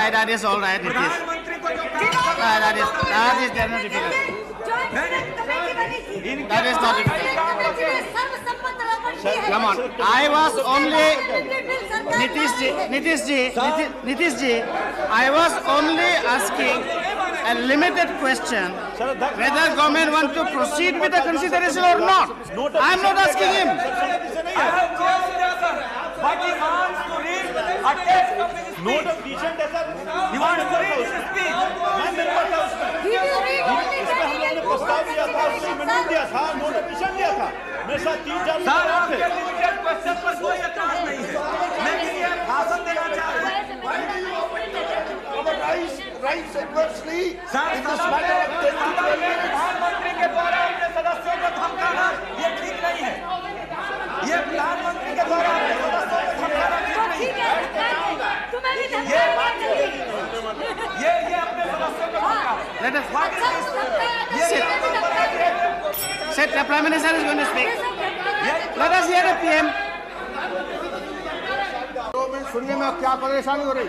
that is all right. It is. प्रधानमंत्री को जो That is not difficult. That is not difficult. Come on. I was only Nitish ji. I was only asking a limited question whether government want to proceed with the consideration or not. I am not asking him. But he wants to read a text of his speech. Note of decision ऐसा He wants to read his speech. मैं मेरे पास था उसमें इसमें हम लोगों ने प्रस्ताव दिया था उसमें मंजूर दिया था नोट ऑफ डिसीजन दिया था मेरे साथ 3-4 लोग सर, थे आपके लिमिटेड क्वेश्चन पर कोई एतराज नहीं है। लेकिन ये भाषण देना चाह रहे हैं। राइट्स एडवर्सली सर, प्रधानमंत्री के द्वारा अपने सदस्यों को धमकाना ये ठीक नहीं है। ये प्रधानमंत्री के द्वारा अपने सदस्यों को धमकाना ठीक नहीं है। ये अपने सदस्यों को धमकाना। Let us sit. The Prime Minister is going to speak. Let us hear the PM. सुनने में क्या परेशानी हो रही?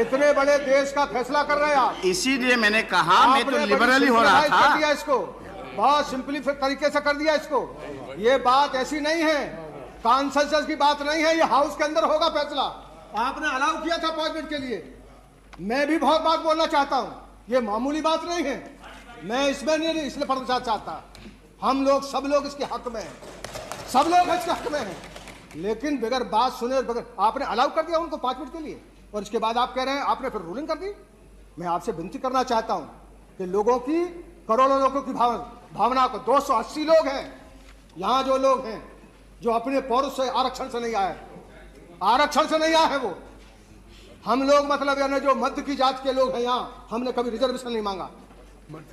इतने बड़े देश का फैसला कर रहे हैं आप। इसीलिए मैंने कहा मैं तो लिबरली हो रहा था। कर दिया इसको, बहुत सिंपलीफाइड तरीके से कर दिया इसको। ये बात ऐसी नहीं है, कॉन्सेंसस की बात नहीं है, ये हाउस के अंदर होगा फैसला। आपने अलाउ किया था 5 मिनट के लिए। मैं भी बहुत बात बोलना चाहता हूं, ये मामूली बात नहीं है। मैं इसमें नहीं इसलिए पढ़ना चाहता। हम लोग सब लोग इसके हक में हैं, सब लोग इसके हक में हैं, लेकिन बगैर बात सुने बगैर आपने अलाउ कर दिया उनको 5 मिनट के लिए, और इसके बाद आप कह रहे हैं आपने फिर रूलिंग कर दी। मैं आपसे विनती करना चाहता हूं कि लोगों की, करोड़ों लोगों की भावना को, 280 लोग हैं यहां जो लोग हैं जो अपने पौरुष से आरक्षण से नहीं आए, आरक्षण से नहीं आए हैं। वो हम लोग मतलब यानी जो मध्य की जात के लोग हैं यहाँ, हमने कभी रिजर्वेशन नहीं मांगा।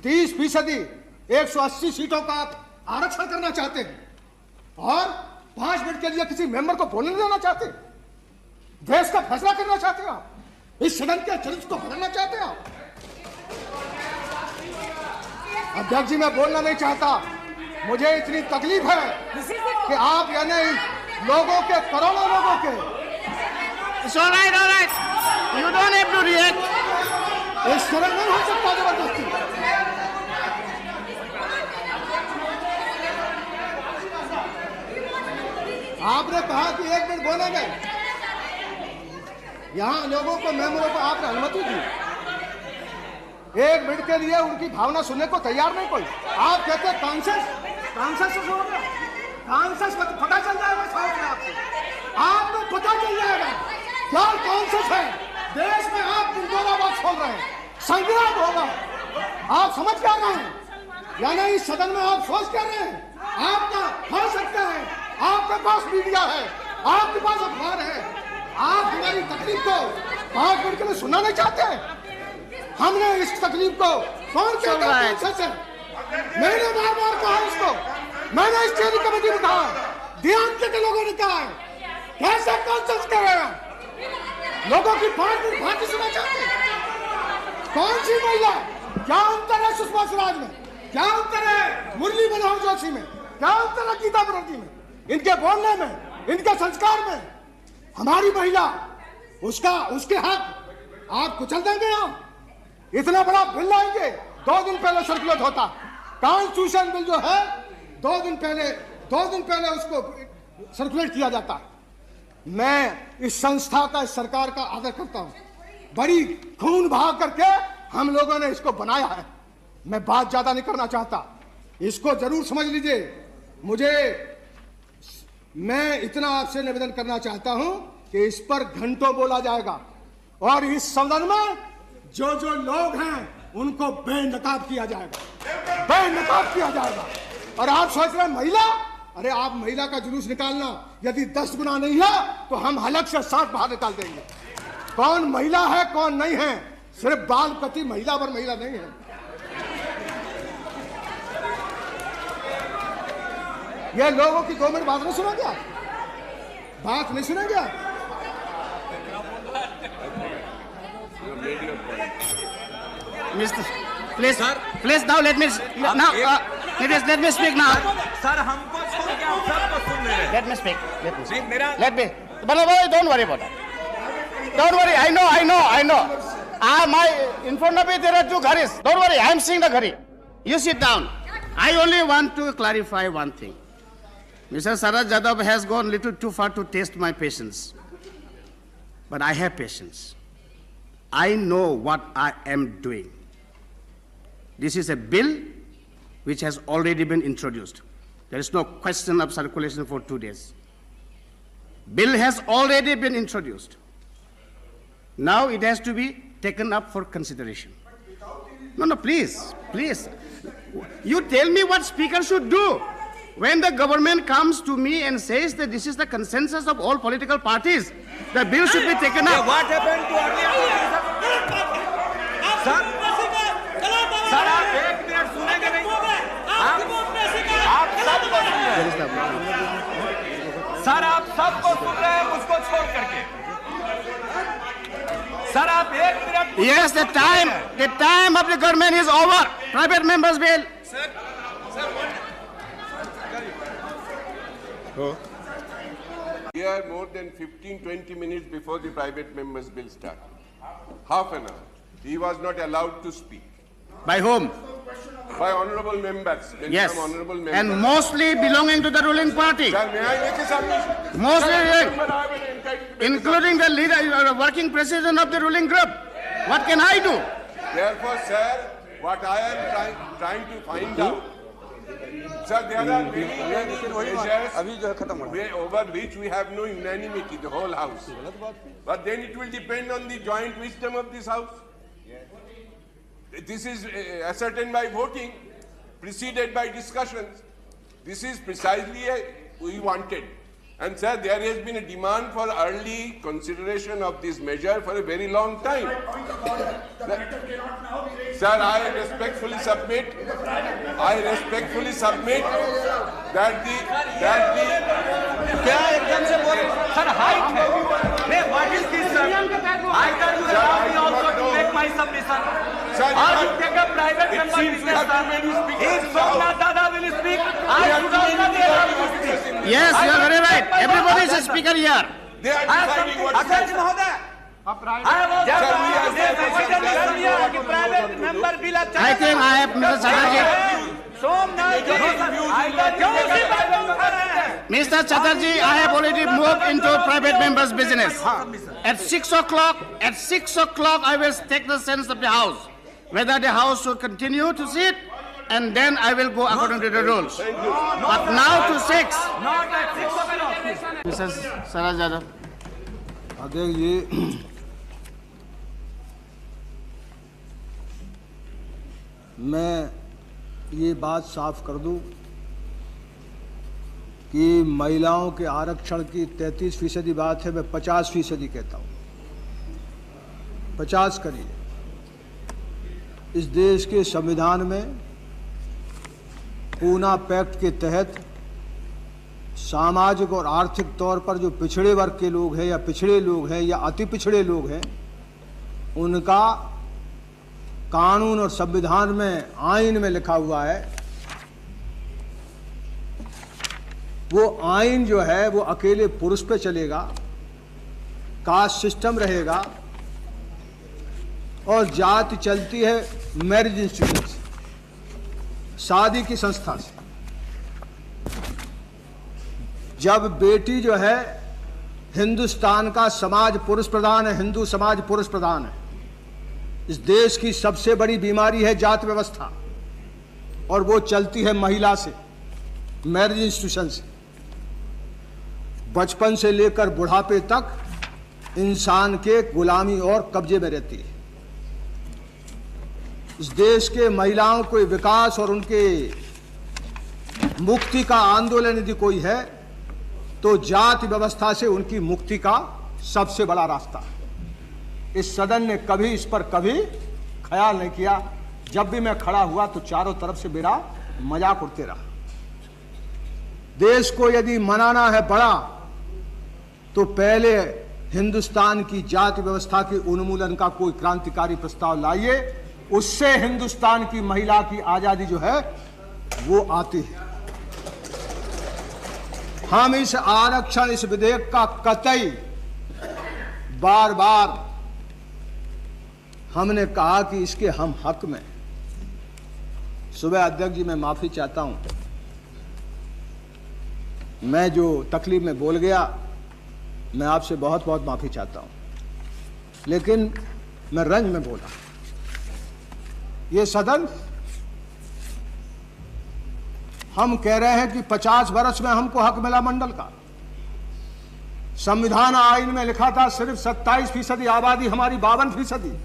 30% 180 सीटों का आप आरक्षण करना चाहते हैं और 5 मिनट के लिए किसी मेंबर को बोलने देना चाहते हैं। देश का फैसला करना चाहते हैं आप, इस सदन के चरित्र को बदलना चाहते हैं आप। अध्यक्ष जी, मैं बोलना नहीं चाहता, मुझे इतनी तकलीफ है कि आप यानी लोगों के, करोड़ों लोगों के। It's all right. You don't have to react. इस तरह नहीं हो सकता जबरदस्ती। आपने कहा कि 1 मिनट बोलेंगे, यहां लोगों को, मेंबरों को आपने अनुमति दी। 1 मिनट के लिए उनकी भावना सुनने को तैयार नहीं कोई। आप कहते हैं कॉन्सेंसस हो गया, कॉन्सेंसस पता चल जाएगा साहब आपको पता चल जाएगा क्या कॉन्सेंसस है। देश में आप दिलदोराबाद खोल रहे हैं, संग्राम होगा। आप समझ क्या रहे हैं? यानी इस सदन में आप सोच कर रहे हैं आपका हो सकता है, आपके पास मीडिया है, आपके पास अखबार है, आप हमारी तकलीफ को 5 मिनट के लिए सुनना नहीं चाहते। हमने इस तकलीफ को कौन कहता है कॉन्सेंसस है? मैंने बार कहा इसको, मैंने स्टीयरिंग कमेटी में कहा, ध्यान के लोगों ने कहा है, कैसे कॉन्सेंसस कर रहे हैं? लोगों की 5 मिनट बातें सुनना चाहते हैं। कौन सी महिला, क्या अंतर है सुषमा स्वराज में, क्या अंतर है मुरली मनोहर जोशी में, क्या अंतर है गीता बनर्जी में, इनके बोलने में, इनके संस्कार में। हमारी महिला, उसके हक आप कुचल देंगे। आप इतना बड़ा बिल लाएंगे, 2 दिन पहले सर्कुलेट होता कॉन्स्टिट्यूशन बिल जो है, 2 दिन पहले उसको सर्कुलेट किया जाता। मैं इस संस्था का, इस सरकार का आदर करता हूं। बड़ी खून बहा करके हम लोगों ने इसको बनाया है। मैं बात ज्यादा नहीं करना चाहता, इसको जरूर समझ लीजिए। मैं इतना आपसे निवेदन करना चाहता हूं कि इस पर घंटों बोला जाएगा और इस सदन में जो लोग हैं उनको बेनकाब किया जाएगा, बेनकाब किया जाएगा। और आप सोच रहे हैं महिला, अरे आप महिला का जुलूस निकालना, यदि 10 गुना नहीं है तो हम हलक से 60 बाहर निकाल देंगे। कौन महिला है कौन नहीं है, सिर्फ बाल पति महिला पर महिला नहीं है। ये लोगों की 2 मिनट बात नहीं सुना गया, बात नहीं सुना गया। Mr. Please now let me speak now. Sir, हमको छोड़ के आप सबको सुन रहे हैं। Let me speak. मेरा Let me. Don't worry about that. Don't worry. I know. In front of me there are 2 gharis. Don't worry, I am seeing the ghari. You sit down. I only want to clarify one thing. Mr. Saraj Yadav has gone a little too far to test my patience. But I have patience. I know what I am doing. This is a bill which has already been introduced. There is no question of circulation for 2 days. Bill has already been introduced. Now it has to be taken up for consideration. No, please. You tell me what speaker should do. When the government comes to me and says that this is the consensus of all political parties, the bill should be taken up. What happened to earlier? Sir आप 1 minute सुनेंगे नहीं? आप सबको सुन रहे हैं। Sir आप सबको सुन रहे हैं उसको छोड़ करके। सर आप 1 minute. Yes, the time of the government is over. Private members bill. Here more than 15-20 minutes before the private members bill started. Half an hour. He was not allowed to speak. By whom? By honorable members. Yes, Some honorable members. and mostly belonging to the ruling party. Sir, may I make a submission? Mostly, Sir, I have an entitlement. including the leader, working president of the ruling group. What can I do? Therefore, sir, what I am trying to find out, sir, there are many measures over which we have no unanimity, the whole house. But then it will depend on the joint wisdom of this house. This is ascertained by voting, preceded by discussions. This is precisely we wanted. And sir, there has been a demand for early consideration of this measure for a very long time. Sir, I respectfully submit that the क्या एकदम से बोले? Sir height है। नहीं, what is this, sir? I can allow me also to make my submission. Sir, Or to take a private member business, sir. If Somnath Dada will speak, I should also be allowed to speak. Yes, you are very right. Everybody is a speaker here. they are deciding what to अध्यक्ष do. महोदय, private member bill I think I have Mr. Chatterjee. Somnath ji Mr. Chatterjee, I have already moved into private members' business. At 6 o'clock, I will take the sense of the house, whether the house should continue to sit, and then I will go according to the rules. But now to 6. not at 6 o'clock. Mr. Saraj Yadav. देखिए मैं ये बात साफ कर दूं कि महिलाओं के आरक्षण की 33% बात है, मैं 50% कहता हूँ। 50 करिए। इस देश के संविधान में पूना पैक्ट के तहत सामाजिक और आर्थिक तौर पर जो पिछड़े वर्ग के लोग हैं या पिछड़े लोग हैं या अति पिछड़े लोग हैं, उनका कानून और संविधान में, आइन में लिखा हुआ है। वो आइन जो है वो अकेले पुरुष पे चलेगा, कास्ट सिस्टम रहेगा और जाति चलती है मैरिज इंस्टीट्यूशन से, शादी की संस्था से। जब बेटी जो है, हिंदुस्तान का समाज पुरुष प्रधान है, हिंदू समाज पुरुष प्रधान है। इस देश की सबसे बड़ी बीमारी है जाति व्यवस्था, और वो चलती है महिला से, मैरिज इंस्टीट्यूशन से। बचपन से लेकर बुढ़ापे तक इंसान के गुलामी और कब्जे में रहती है। इस देश के महिलाओं को विकास और उनके मुक्ति का आंदोलन यदि कोई है तो जाति व्यवस्था से उनकी मुक्ति का सबसे बड़ा रास्ता है। इस सदन ने कभी इस पर कभी ख्याल नहीं किया। जब भी मैं खड़ा हुआ तो चारों तरफ से मेरा मजाक उड़ते रहा। देश को यदि मनाना है बड़ा तो पहले हिंदुस्तान की जाति व्यवस्था के उन्मूलन का कोई क्रांतिकारी प्रस्ताव लाइए, उससे हिंदुस्तान की महिला की आजादी जो है वो आती है। हम इस आरक्षण, इस विधेयक का कतई बार बार हमने कहा कि इसके हम हक में। सुबह अध्यक्ष जी मैं माफी चाहता हूं, मैं जो तकलीफ में बोल गया, मैं आपसे बहुत बहुत माफी चाहता हूं, लेकिन मैं रंज में बोला। ये सदन, हम कह रहे हैं कि 50 वर्ष में हमको हक मिला मंडल का। संविधान आइन में लिखा था सिर्फ 27% आबादी हमारी 52%।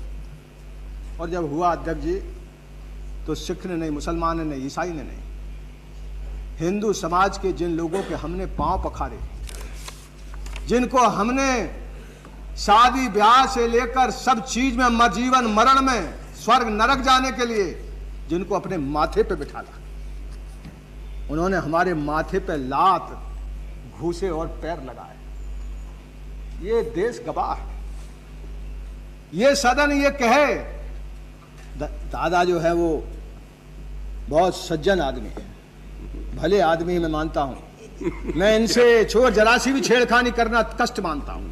और जब हुआ अध्यक्ष जी तो सिख ने नहीं, मुसलमान ने नहीं, ईसाई ने नहीं, हिंदू समाज के जिन लोगों के हमने पांव पखारे, जिनको हमने शादी ब्याह से लेकर सब चीज में, जीवन मरण में, स्वर्ग नरक जाने के लिए जिनको अपने माथे पे बिठाला, उन्होंने हमारे माथे पे लात, घूसे और पैर लगाए। ये देश गवाह है। ये सदन ये कहे, दादा जो है वो बहुत सज्जन आदमी है, भले आदमी मैं मानता हूं, मैं इनसे जरा सी भी छेड़खानी करना कष्ट मानता हूं।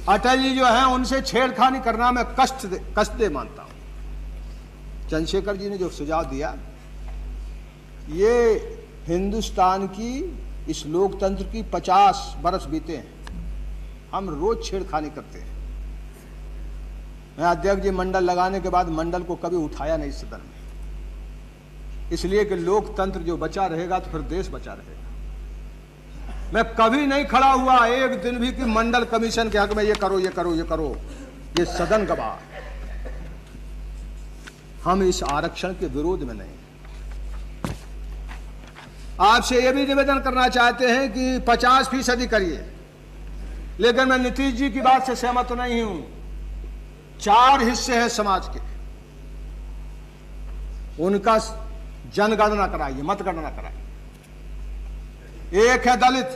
अटल जी जो है उनसे छेड़खानी करना मैं कष्ट दे मानता हूं। चंद्रशेखर जी ने जो सुझाव दिया, ये हिंदुस्तान की इस लोकतंत्र की 50 बरस बीते हैं, हम रोज छेड़खानी करते हैं। मैं अध्यक्ष जी मंडल लगाने के बाद मंडल को कभी उठाया नहीं सदन में, इसलिए कि लोकतंत्र जो बचा रहेगा तो फिर देश बचा रहेगा। मैं कभी नहीं खड़ा हुआ एक दिन भी कि मंडल कमीशन के हक में ये करो, ये करो, ये करो। ये सदन गवाह, हम इस आरक्षण के विरोध में नहीं। आपसे यह भी निवेदन करना चाहते हैं कि 50% करिए, लेकिन मैं नीतीश जी की बात से सहमत नहीं हूं। 4 हिस्से हैं समाज के, उनका जनगणना कराइए, मतगणना कराइए। एक है दलित,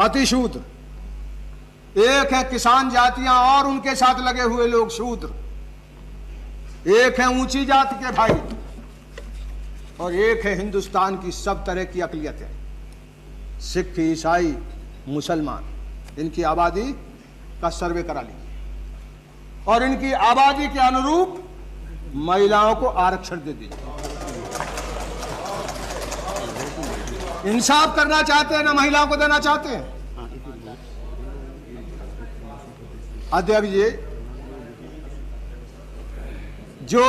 अतिशूद्र, एक है किसान जातियां और उनके साथ लगे हुए लोग शूद्र, एक है ऊंची जाति के भाई, और एक है हिंदुस्तान की सब तरह की अकलियतें, सिख, ईसाई, मुसलमान। इनकी आबादी का सर्वे करा लीजिए और इनकी आबादी के अनुरूप महिलाओं को आरक्षण दे दीजिए। इंसाफ करना चाहते हैं ना महिलाओं को देना चाहते हैं? अध्यक्ष जी, जो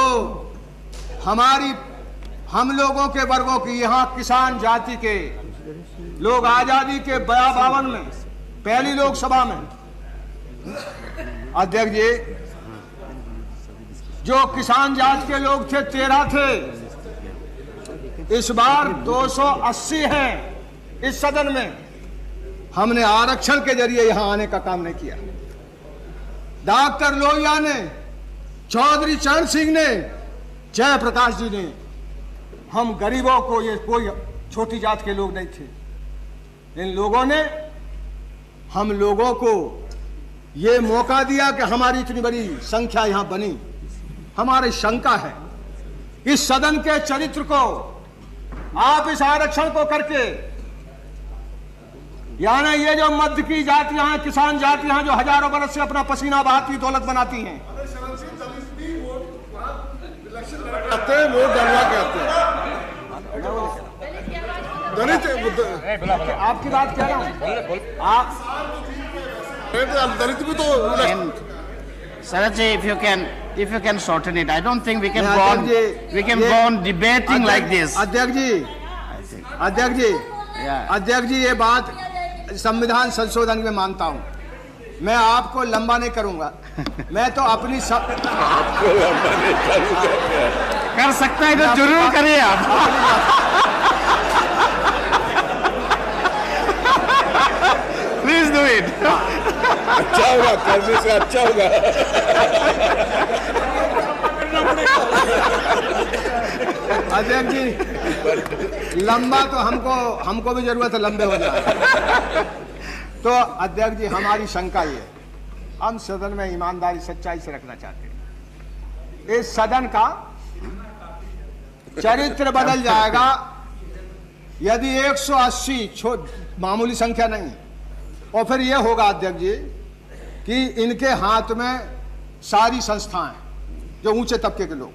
हम लोगों के वर्गों की, यहां किसान जाति के लोग आजादी के 52 में, पहली लोकसभा में, अध्यक्ष जी, जो किसान जाति के लोग थे 13 थे, इस बार 280 हैं इस सदन में। हमने आरक्षण के जरिए यहां आने का काम नहीं किया। डॉक्टर लोहिया ने, चौधरी चरण सिंह ने, जयप्रकाश जी ने, हम गरीबों को, ये कोई छोटी जात के लोग नहीं थे, इन लोगों ने हम लोगों को ये मौका दिया कि हमारी इतनी बड़ी संख्या यहां बनी। हमारी शंका है इस सदन के चरित्र को आप इस आरक्षण को करके, यानी ये जो मध्य की जातियां हैं, किसान जातियां हैं, जो हजारों बरस से अपना पसीना बहाती दौलत बनाती हैं, वोट डलवा के आते हैं। दलित आपकी बात कह रहा हूं। आप दलित भी तो Saraj ji, if you can shorten it, I don't think we can go on debating like this. अध्यक्ष जी, ये बात संविधान संशोधन में मानता हूं। मैं आपको लंबा नहीं करूंगा, मैं तो अपनी आपको लंबा नहीं करूंगा। कर सकता है तो जरूर करिए आप। Please do it. अच्छा होगा, करने से अच्छा होगा। अध्यक्ष जी, लंबा तो हमको भी जरूरत है, लंबे हो जाए। तो अध्यक्ष जी, हमारी शंका ये, हम सदन में ईमानदारी सच्चाई से रखना चाहते हैं। इस सदन का चरित्र बदल जाएगा यदि 180 मामूली संख्या नहीं, और फिर यह होगा अध्यक्ष जी कि इनके हाथ में सारी संस्थाएं जो ऊंचे तबके के लोग,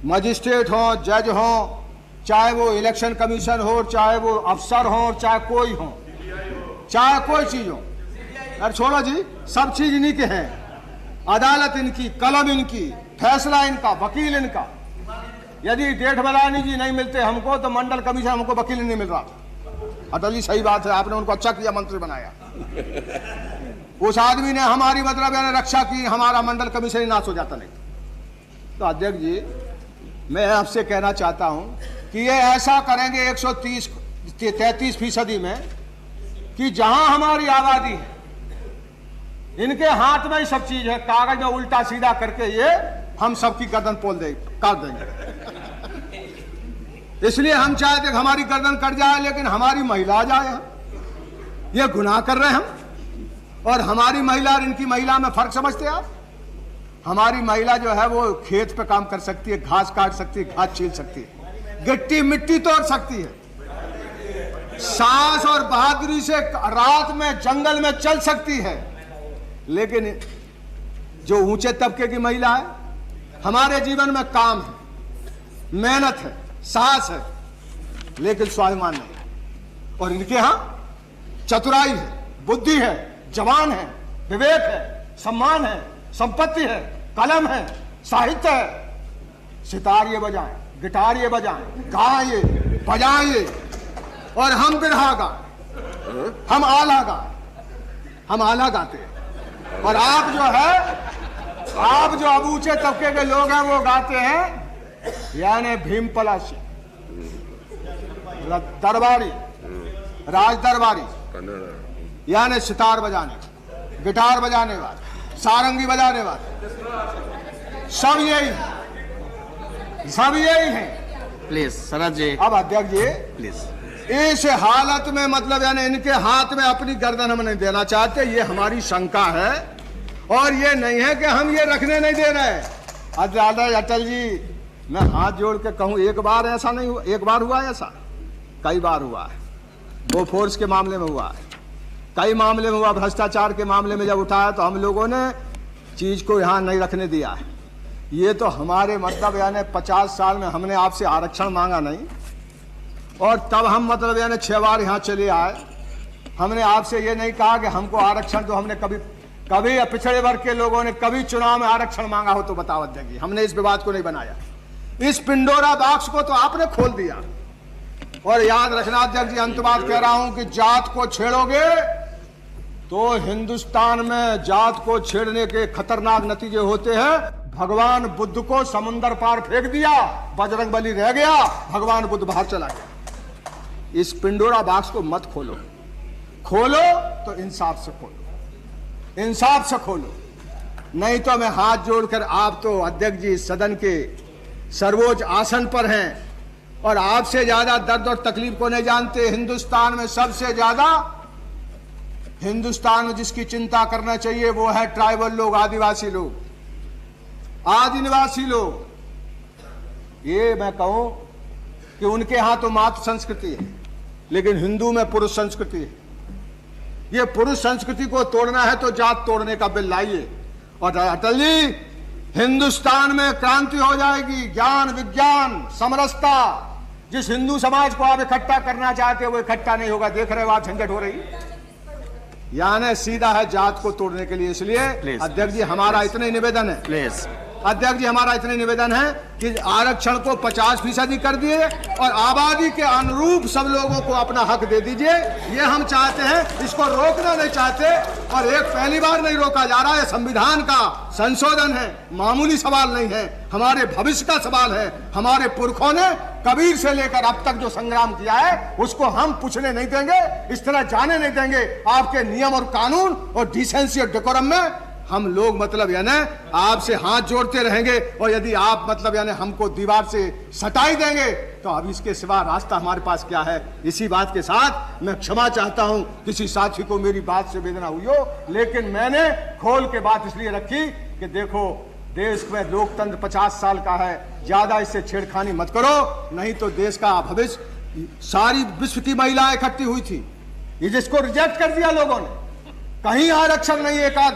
मजिस्ट्रेट हो, जज हो, चाहे वो इलेक्शन कमीशन हो, चाहे वो अफसर हो, चाहे कोई हो, चाहे कोई चीज हो, अरे छोड़ो जी, सब चीज इन्हीं के हैं। अदालत इनकी, कलम इनकी, फैसला इनका, वकील इनका। यदि डेढ़ बलानी जी नहीं मिलते हमको तो मंडल कमीशन हमको वकील नहीं मिल रहा था। अटल जी सही बात है, आपने उनको अच्छा किया मंत्री बनाया। उस आदमी ने हमारी मतलब यानी रक्षा की, हमारा मंडल कमीशन ही नाश हो जाता नहीं। तो अध्यक्ष जी, मैं आपसे कहना चाहता हूं कि ये ऐसा करेंगे 133% में कि जहां हमारी आबादी है इनके हाथ में ही सब चीज है, कागज में उल्टा सीधा करके ये हम सबकी गर्दन काट देंगे। इसलिए हम चाहते कि हमारी गर्दन कट जाए, लेकिन हमारी महिला आ जाए। ये गुनाह कर रहे हैं हम, और हमारी महिला और इनकी महिला में फर्क समझते हैं आप? हमारी महिला जो है वो खेत पे काम कर सकती है, घास काट सकती है, घास छील सकती है, गिट्टी मिट्टी तोड़ सकती है, साहस और बहादुरी से रात में जंगल में चल सकती है। लेकिन जो ऊंचे तबके की महिला है, हमारे जीवन में काम है, मेहनत है, साहस है, लेकिन स्वाभिमान नहीं। और इनके यहां चतुराई है, बुद्धि है, जवान है, विवेक है, सम्मान है, संपत्ति है, कलम है, साहित्य है। सितार ये बजाएं, गिटार ये बजाएं, गाएं, बजाएं, और हम बिरहा गाएं, हम आला गाएं, हम आला गाते हैं। और आप जो है, आप जो अब ऊंचे तबके के लोग हैं वो गाते हैं यानी भीम पलाशी, दरबारी, राज दरबारी, यानी सितार बजाने, गिटार बजाने वाले, सारंगी बजाने वाले, सब यही है, सब यही है। प्लीज शरद जी। अब अध्यक्ष जी, प्लीज, इस हालत में मतलब यानी इनके हाथ में अपनी गर्दन हम नहीं देना चाहते, ये हमारी शंका है। और ये नहीं है कि हम ये रखने नहीं दे रहे। अटल जी, मैं हाथ जोड़ के कहूं, एक बार ऐसा नहीं हुआ, एक बार हुआ ऐसा, कई बार हुआ है। बोफोर्स के मामले में हुआ है, कई मामले में हुआ, भ्रष्टाचार के मामले में जब उठाया तो हम लोगों ने चीज को यहां नहीं रखने दिया है। ये तो हमारे मतलब यानी 50 साल में हमने आपसे आरक्षण मांगा नहीं, और तब हम मतलब यानी 6 बार यहाँ चले आए। हमने आपसे ये नहीं कहा कि हमको आरक्षण दो। हमने कभी पिछड़े वर्ग के लोगों ने कभी चुनाव में आरक्षण मांगा हो तो बताओ अध्यक्ष जी, हमने इस विवाद को नहीं बनाया। इस पिंडोरा बॉक्स को तो आपने खोल दिया। और याद रखना अध्यक्ष जी, अंत बात कह रहा हूं कि जात को छेड़ोगे तो हिंदुस्तान में जात को छेड़ने के खतरनाक नतीजे होते हैं। भगवान बुद्ध को समुंदर पार फेंक दिया, बजरंगबली रह गया, भगवान बुद्ध बाहर चला गया। इस पिंडोरा बॉक्स को मत खोलो, खोलो तो इंसाफ से खोलो, इंसाफ से खोलो। नहीं तो मैं हाथ जोड़कर, आप तो अध्यक्ष जी सदन के सर्वोच्च आसन पर हैं और आपसे ज्यादा दर्द और तकलीफ को नहीं जानते। हिंदुस्तान में सबसे ज्यादा, हिंदुस्तान में जिसकी चिंता करना चाहिए वो है ट्राइबल लोग, आदिवासी लोग, आदिवासी लोग। ये मैं कहूं कि उनके यहां तो मातृ संस्कृति है, लेकिन हिंदू में पुरुष संस्कृति है। ये पुरुष संस्कृति को तोड़ना है तो जात तोड़ने का बिल लाइए। और अटल जी, हिंदुस्तान में क्रांति हो जाएगी, ज्ञान, विज्ञान, समरसता। जिस हिंदू समाज को आप इकट्ठा करना चाहते हो वो इकट्ठा नहीं होगा। देख रहे हो आप, झंझट हो रही, यानी सीधा है जात को तोड़ने के लिए। इसलिए अध्यक्ष जी हमारा इतना ही निवेदन है, प्लीज अध्यक्ष जी हमारा इतना निवेदन है कि आरक्षण को 50% कर दिए और आबादी के अनुरूप सब लोगों को अपना हक दे दीजिए। ये हम चाहते हैं, इसको रोकना नहीं चाहते। और एक पहली बार नहीं रोका जा रहा है, संविधान का संशोधन है, मामूली सवाल नहीं है, हमारे भविष्य का सवाल है। हमारे पुरखों ने कबीर से लेकर अब तक जो संग्राम किया है उसको हम पूछने नहीं देंगे, इस तरह जाने नहीं देंगे। आपके नियम और कानून और डिसेंसी और डेकोरम में हम लोग मतलब यानी आपसे हाथ जोड़ते रहेंगे। और यदि आप मतलब यानी हमको दीवार से सटाई देंगे तो अब इसके सिवा रास्ता हमारे पास क्या है। इसी बात के साथ मैं क्षमा चाहता हूं किसी साथी को मेरी बात से वेदना हुई हो, लेकिन मैंने खोल के बात इसलिए रखी कि देखो देश में लोकतंत्र 50 साल का है, ज्यादा इससे छेड़खानी मत करो, नहीं तो देश का भविष्य। सारी विश्व की महिलाएं इकट्ठी हुई थी, ये जिसको रिजेक्ट कर दिया लोगों ने, कहीं आरक्षण नहीं। एक आध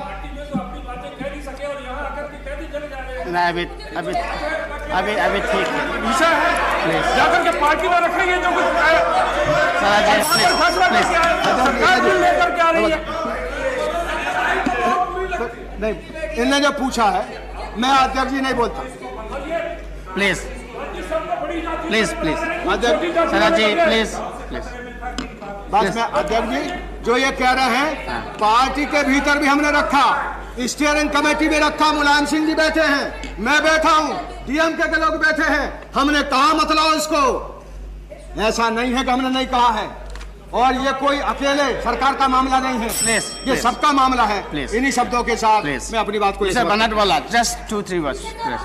नहीं, अभी ठीक है। विषय है जाकर के पार्टी में रखेंगे जो कुछ सर जी प्लीज सरकार बिल लेकर के आ रही है। नहीं, इन्होंने जो पूछा है मैं अध्यक्ष जी नहीं बोलता। प्लीज प्लीज प्लीज अध्यक्ष सर जी प्लीज प्लीज बस मैं अध्यक्ष जी जो ये कह रहे हैं पार्टी के भीतर भी हमने रखा, स्टीयरिंग कमेटी में रखा, मुलायम सिंह जी बैठे हैं, मैं बैठा हूं, डीएमके के लोग बैठे हैं, हमने कहा मत लाओ इसको। ऐसा नहीं है कि हमने नहीं कहा है, और ये कोई अकेले सरकार का मामला नहीं है, Please, ये please. सबका मामला है। Please. इन्हीं शब्दों के साथ Please. मैं अपनी बात को Mr. Banatwala, just 2-3 words. Please,